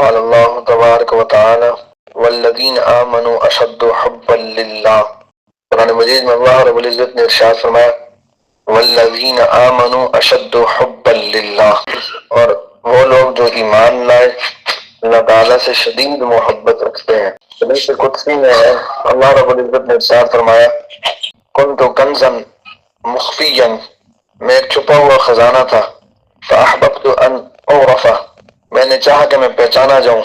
قال اللہ تبارک و تعالی والذین آمنوا اشد حبا للہ۔ قرآن مجید میں اللہ رب العزت نے ارشاد فرمایا والذین آمنوا اشد حبا للہ، اور وہ لوگ جو ایمان لائے اللہ تعالیٰ سے شدید محبت رکھتے ہیں۔ حدیث قدسی میں ہے اللہ رب العزت نے ارشاد فرمایا کنت کنزا مخفیا، میں ایک چھپا ہوا خزانہ تھا، فاحببت ان اعرف، میں نے چاہا کہ میں پہچانا جاؤں،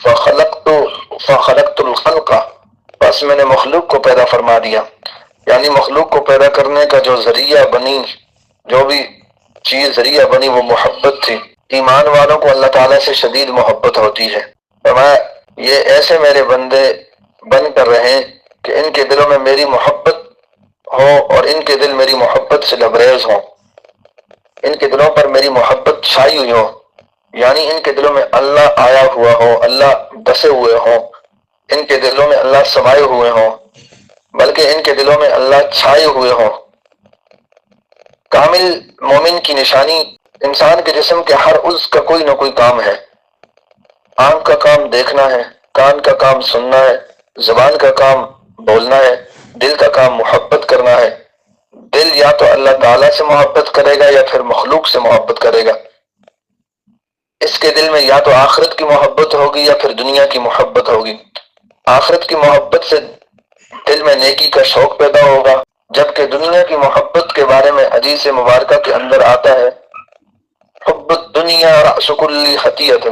فخلقت الخلق، بس میں نے مخلوق کو پیدا فرما دیا، یعنی مخلوق کو پیدا کرنے کا جو ذریعہ بنی، جو بھی چیز ذریعہ بنی وہ محبت تھی۔ ایمان والوں کو اللہ تعالیٰ سے شدید محبت ہوتی ہے۔ فرمایا یہ ایسے میرے بندے بن کر رہیں کہ ان کے دلوں میں میری محبت ہو اور ان کے دل میری محبت سے لبریز ہوں، ان کے دلوں پر میری محبت چھائی ہوئی ہو، یعنی ان کے دلوں میں اللہ آیا ہوا ہو، اللہ بسے ہوئے ہوں، ان کے دلوں میں اللہ سمائے ہوئے ہوں، بلکہ ان کے دلوں میں اللہ چھائے ہوئے ہوں۔ کامل مومن کی نشانی انسان کے جسم کے ہر عضو کا کوئی نہ کوئی کام ہے۔ آنکھ کا کام دیکھنا ہے، کان کا کام سننا ہے، زبان کا کام بولنا ہے، دل کا کام محبت کرنا ہے۔ دل یا تو اللہ تعالیٰ سے محبت کرے گا یا پھر مخلوق سے محبت کرے گا۔ اس کے دل میں یا تو آخرت کی محبت ہوگی یا پھر دنیا کی محبت ہوگی۔ آخرت کی محبت سے دل میں نیکی کا شوق پیدا ہوگا، جبکہ دنیا کی محبت کے بارے میں حدیث مبارکہ کے اندر آتا ہے حب الدنیا رأس کل خطیۃ،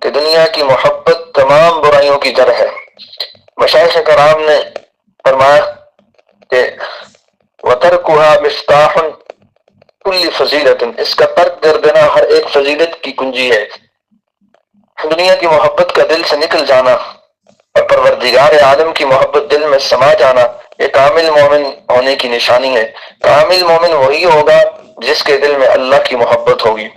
کہ دنیا کی محبت تمام برائیوں کی جڑ ہے۔ مشائخ کرام نے فرمایا کہ وَتَرْكُهَا مِفْتَاحٌ كُلِّ فَضِيلَةٍ، اس کا ترک کر دینا ہر ایک فضیلت کی کنجی ہے۔ دنیا کی محبت کا دل سے نکل جانا اور پروردگار عالم کی محبت دل میں سما جانا، یہ کامل مومن ہونے کی نشانی ہے۔ کامل مومن وہی ہوگا جس کے دل میں اللہ کی محبت ہوگی۔